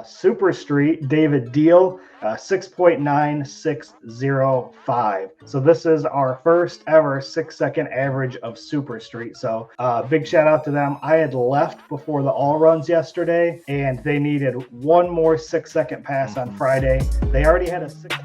Super Street, David Deal, 6.9605. So this is our first ever 6-second average of Super Street. So big shout out to them. I had left before the all runs yesterday, and they needed one more 6-second pass on Friday. They already had a 6.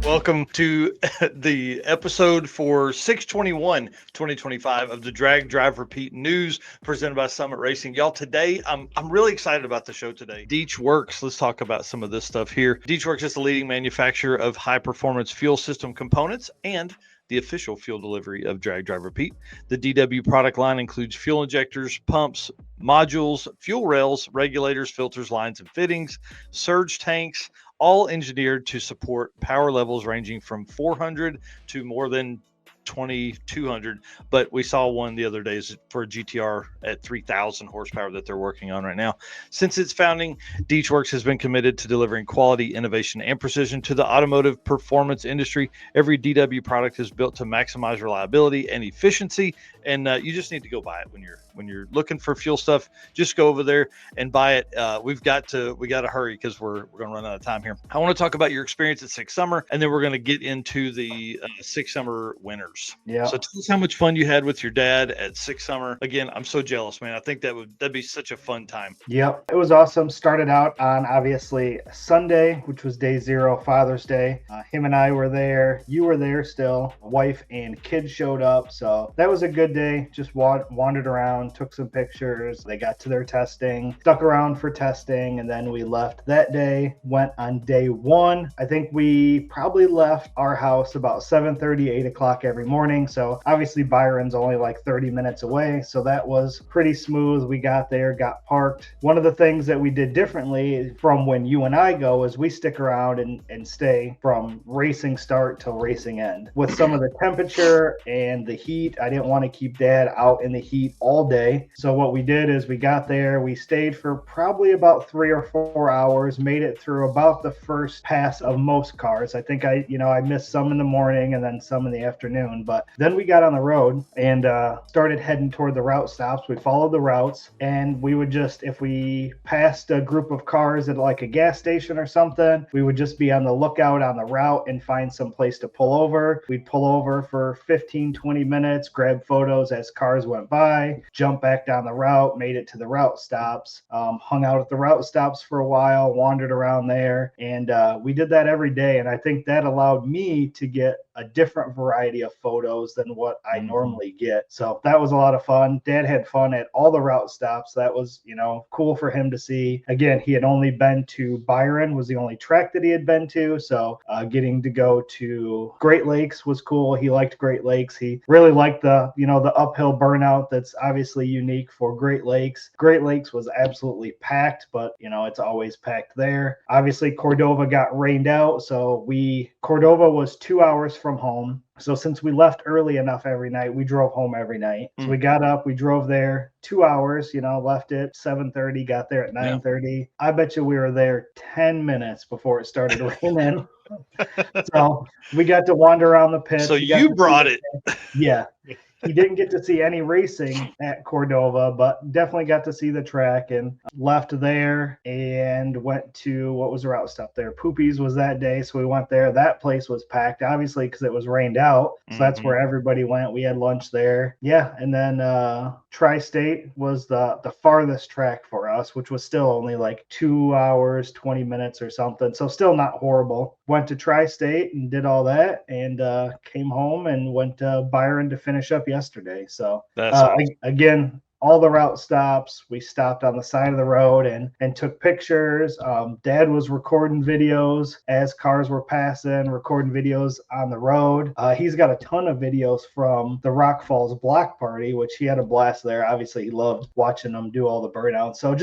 Welcome to the episode for 6/21/2025 of the Drag Drive Repeat News presented by Summit Racing. Y'all, today I'm really excited about the show today. DeatschWerks, let's talk about some of this stuff here. DeatschWerks is the leading manufacturer of high performance fuel system components and the official fuel delivery of Drag Drive Repeat. The DW product line includes fuel injectors, pumps, modules, fuel rails, regulators, filters, lines, and fittings, surge tanks, all engineered to support power levels ranging from 400 to more than 2200. But we saw one the other day for a GTR at 3000 horsepower that they're working on right now. Since its founding, DeatschWerks has been committed to delivering quality, innovation, and precision to the automotive performance industry. Every DW product is built to maximize reliability and efficiency, and you just need to go buy it when you're looking for fuel stuff. Just go over there and buy it. We got to hurry because we're going to run out of time here. I want to talk about your experience at Six Summer, and then we're going to get into the Six Summer winners. Yeah. So tell us how much fun you had with your dad at Six Summer. Again, I'm so jealous, man. I think that'd be such a fun time. Yep, it was awesome. Started out on obviously Sunday, which was day 0, Father's Day. Him and I were there. You were there still. Wife and kids showed up, so that was a good day. Just wandered around, took some pictures. They got to their testing, stuck around for testing, and then we left that day. Went on day 1. I think we probably left our house about 7:30, 8 o'clock every morning. So obviously Byron's only like 30 minutes away, so that was pretty smooth. We got there, got parked. One of the things that we did differently from when you and I go is we stick around and stay from racing start till racing end. With some of the temperature and the heat, I didn't want to keep Dad out in the heat all day. So what we did is we got there, we stayed for probably about 3 or 4 hours, made it through about the first pass of most cars. I think I missed some in the morning and then some in the afternoon, but then we got on the road and started heading toward the route stops. We followed the routes, and we would just, if we passed a group of cars at like a gas station or something, we would just be on the lookout on the route and find some place to pull over. We'd pull over for 15-20 minutes, grab photos as cars went by, jump back down the route, made it to the route stops, hung out at the route stops for a while, wandered around there, and we did that every day. And I think that allowed me to get a different variety of photos than what I normally get. So that was a lot of fun. Dad had fun at all the route stops. That was, cool for him to see. Again, he had only been to Byron, was the only track that he had been to. So getting to go to Great Lakes was cool. He liked Great Lakes. He really liked the uphill burnout that's obviously unique for Great Lakes. Great Lakes was absolutely packed, but it's always packed there. Obviously Cordova got rained out. So Cordova was 2 hours from home. So since we left early enough every night, we drove home every night. So we got up, we drove there 2 hours, left at 7:30, got there at 9:30. Yeah. I bet you we were there 10 minutes before it started raining. So we got to wander around the pit. So you brought it. Yeah. He didn't get to see any racing at Cordova, but definitely got to see the track, and left there and went to, what was the route stop there? Poopy's was that day. So we went there. That place was packed, obviously, because it was rained out. So that's where everybody went. We had lunch there. Yeah. And then Tri-State was the farthest track for us, which was still only like 2 hours, 20 minutes or something. So still not horrible. Went to Tri-State and did all that, and came home and went to Byron to finish up yesterday. So again, all the route stops, we stopped on the side of the road and took pictures. Dad was recording videos as cars were passing, recording videos on the road. He's got a ton of videos from the Rock Falls block party, which he had a blast there. Obviously, he loved watching them do all the burnouts. So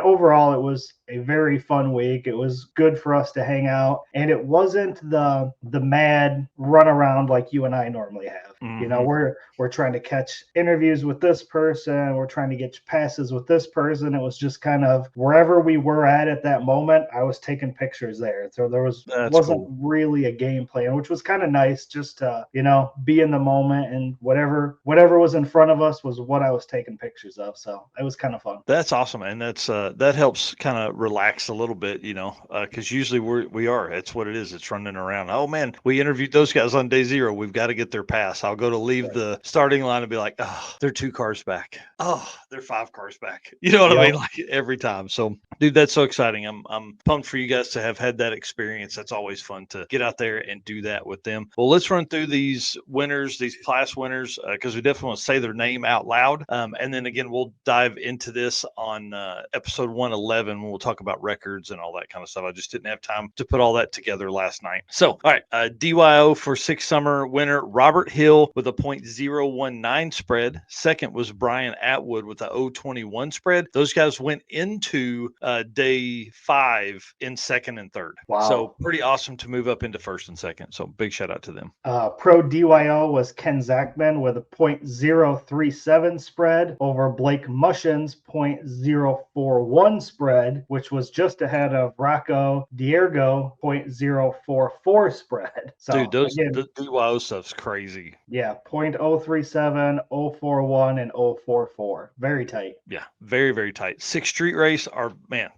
overall, it was a very fun week. It was good for us to hang out, and it wasn't the mad run around like you and I normally have. you know, we're trying to catch interviews with this person, we're trying to get passes with this person. It was just kind of wherever we were at that moment, I was taking pictures there. So there wasn't cool. really a game plan, which was kind of nice, just to, you know, be in the moment, and whatever was in front of us was what I was taking pictures of. So it was kind of fun. That's awesome, and that helps kind of relax a little bit, you know, because usually it's what it is. It's running around. Oh man, we interviewed those guys on day 0. We've got to get their pass. I'll go to leave the starting line and be like, oh, they're 2 cars back. Oh, they're 5 cars back. You know what I mean? Like every time. So, dude, that's so exciting. I'm pumped for you guys to have had that experience. That's always fun to get out there and do that with them. Well, let's run through these winners, these class winners, because we definitely want to say their name out loud. And then again, we'll dive into this on episode 111 when we'll talk about records and all that kind of stuff. I just didn't have time to put all that together last night. So, all right, DYO for 6 summer winner, Robert Hill with a .019 spread. Second was Brian Atwood with a .021 spread. Those guys went into day 5 in second and third. Wow. So pretty awesome to move up into first and second. So big shout out to them. Pro DYO was Ken Zachman with a .037 spread over Blake Mushin's .041 spread, which was just ahead of Rocco Diergo .044 spread. So, dude, the DYO stuff's crazy. Yeah, .037, .041, and .044. Very tight. Yeah, very, very tight. 6 street race,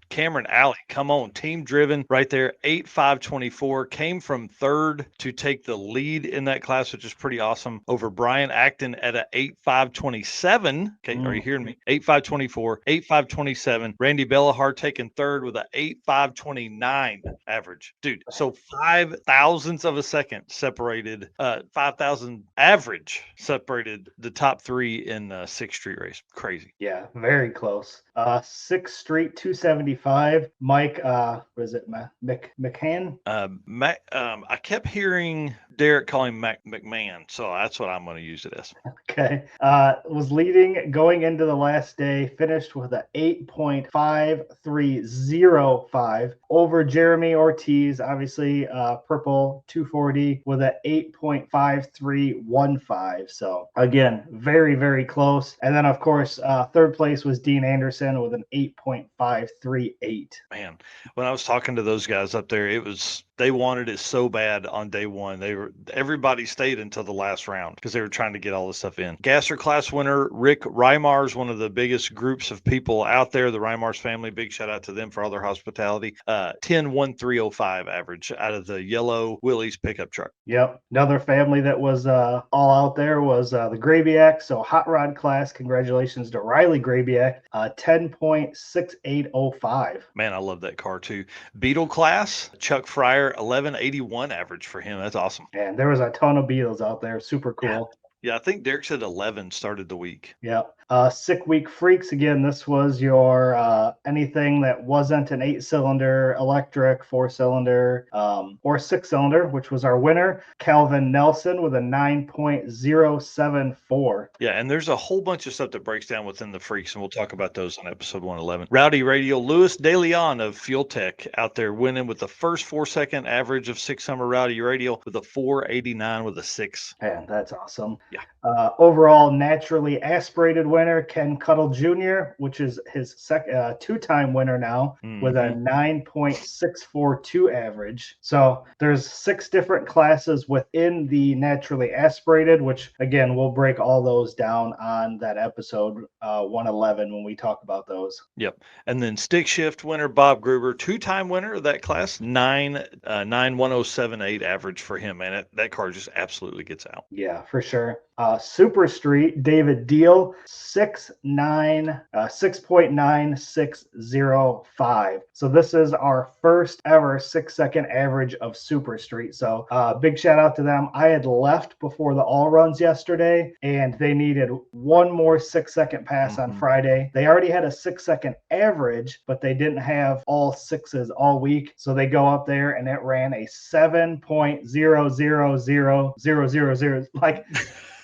Cameron Alley, come on, team driven right there. 8.524, came from third to take the lead in that class, which is pretty awesome, over Brian Acton at a 8.527. Okay, are you hearing me? 8.524, 8.527. Randy Bellahar taking third with a 8.529 average. Dude, so 5 thousandths of a second separated, 5,000 average separated the top 3 in 6th Street race. Crazy. Yeah, very close. 6th Street 275. Mike, what is it, McCann? I kept hearing Derek calling McMahon, so that's what I'm going to use it as. Okay. Was leading going into the last day, finished with a 8.5305 over Jeremy Ortiz, obviously purple 240 with a 8.5315. So again, very, very close. And then of course, third place was Dean Anderson with an 8.538. Man, when I was talking to those guys up there, they wanted it so bad on day 1. Everybody stayed until the last round because they were trying to get all this stuff in. Gasser class winner Rick Reimars, one of the biggest groups of people out there, the Reimars family. Big shout out to them for all their hospitality. 10.1305 average out of the yellow Willys pickup truck. Yep. Another family that was all out there was the Grabiak. So hot rod class, congratulations to Riley Grabiak, 10.6805. Man, I love that car too. Beetle class, Chuck Fryer, 11.81 average for him. That's awesome. And there was a ton of Beetles out there. Super cool. Yeah, I think Derek said 11 started the week. Yeah. Sick Week Freaks. Again, this was your anything that wasn't an 8-cylinder electric, 4-cylinder, or 6-cylinder, which was our winner, Calvin Nelson with a 9.074. Yeah, and there's a whole bunch of stuff that breaks down within the Freaks, and we'll talk about those on episode 111. Rowdy Radio, Louis DeLeon of Fuel Tech out there winning with the first 4-second average of 6 summer Rowdy Radio with a 4.89 with a 6. Man, that's awesome. Yeah. Overall, naturally aspirated winner, Ken Cuttle Jr., which is his two-time winner now, with a 9.642 average. So there's 6 different classes within the naturally aspirated, which, again, we'll break all those down on that episode 111 when we talk about those. Yep. And then stick shift winner, Bob Gruber, 2-time winner of that class, 9.1078 average for him. Man, that car just absolutely gets out. Yeah, for sure. Super Street, David Deal, 6.9605. So this is our first ever 6-second average of Super Street. So big shout out to them. I had left before the all runs yesterday, and they needed one more 6-second pass on Friday. They already had a 6-second average, but they didn't have all 6s all week. So they go up there and it ran a 7.000000, like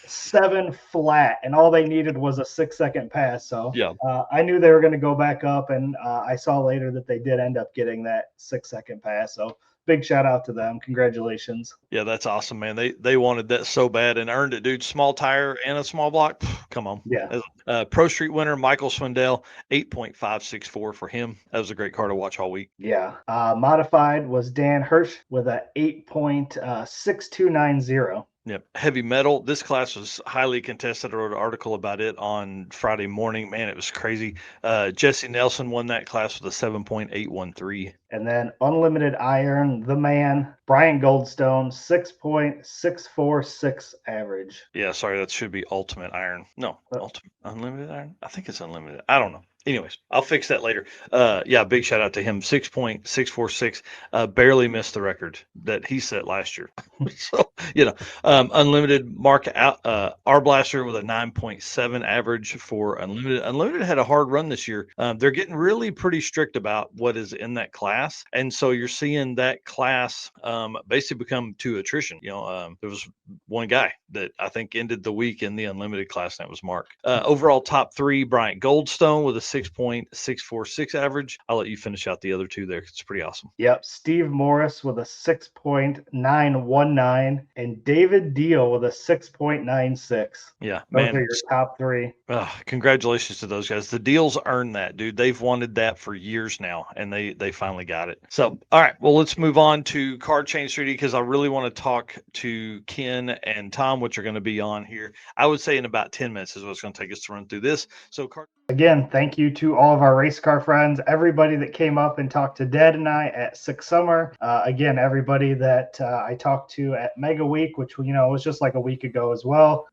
7 flat, and all they needed was a 6-second pass. So yeah, I knew they were going to go back up, and I saw later that they did end up getting that 6-second pass. So big shout out to them. Congratulations. Yeah, that's awesome, man. They wanted that so bad and earned it, dude. Small tire and a small block. Come on. Yeah. Pro Street winner Michael Swindell, 8.564 for him. That was a great car to watch all week. Yeah. Modified was Dan Hirsch with a 8.6290. Yep. Heavy metal. This class was highly contested. I wrote an article about it on Friday morning. Man, it was crazy. Jesse Nelson won that class with a 7.813. And then unlimited iron, the man, Brian Goldstone, 6.646 average. Yeah, sorry, that should be ultimate iron. No, ultimate unlimited iron. I think it's unlimited. I don't know. Anyways, I'll fix that later. Yeah, big shout out to him. 6.646. Barely missed the record that he set last year. So, unlimited Mark R Blaster with a 9.7 average for unlimited. Unlimited had a hard run this year. They're getting really pretty strict about what is in that class, and so you're seeing that class basically become to attrition. There was one guy that I think ended the week in the unlimited class, and that was Mark. Overall top 3, Bryant Goldstone with a 6.646 average. I'll let you finish out the other 2 there. It's pretty awesome. Yep. Steve Morris with a 6.919 and David Deal with a 6.96. Yeah, Those man. are your top 3. Congratulations to those guys. The Deals earned that, dude. They've wanted that for years now, and they finally got it. So, all right. Well, let's move on to Card Change 3D because I really want to talk to Ken and Tom, which are going to be on here. I would say in about 10 minutes is what it's going to take us to run through this. So, Again, thank you to all of our race car friends, everybody that came up and talked to Dad and I at Six Summer. Again, everybody that I talked to at Mega Week, which was just like a week ago as well.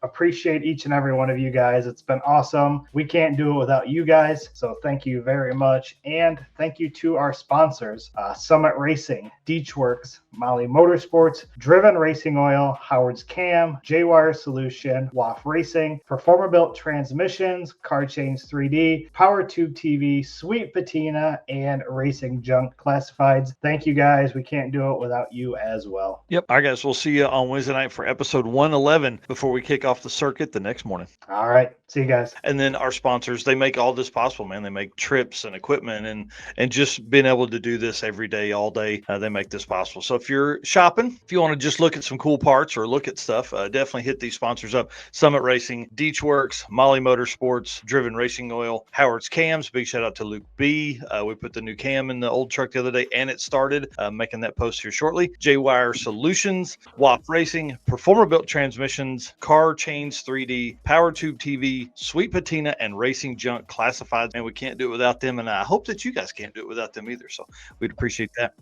Appreciate each and every one of you guys. It's been awesome. We can't do it without you guys, so thank you very much. And thank you to our sponsors, Summit Racing, DeatschWerks, Molly Motorsports, Driven Racing Oil, Howard's Cam, J-Wire Solution, WAF Racing, Performer Built Transmissions, Card Change 3D, Power Tube TV, Sweet Patina, and Racing Junk Classifieds. Thank you guys. We can't do it without you as well. Yep. All right, guys. We'll see you on Wednesday night for episode 111 before we kick off the circuit the next morning. All right. See you guys. And then our sponsors, they make all this possible, man. They make trips and equipment and just being able to do this every day, all day. They make this possible. So if you're shopping, if you want to just look at some cool parts or look at stuff, definitely hit these sponsors up. Summit Racing, DeatschWerks, Molly Motorsports, Driven Racing Oil, Howard's Cams. Big shout out to Luke B. We put the new cam in the old truck the other day and it started, making that post here shortly. J-Wire Solutions, WAF Racing, Performer Built Transmissions, Car Chains 3D, Power Tube TV, Sweet Patina, and Racing Junk Classifieds. And we can't do it without them. And I hope that you guys can't do it without them either. So we'd appreciate that.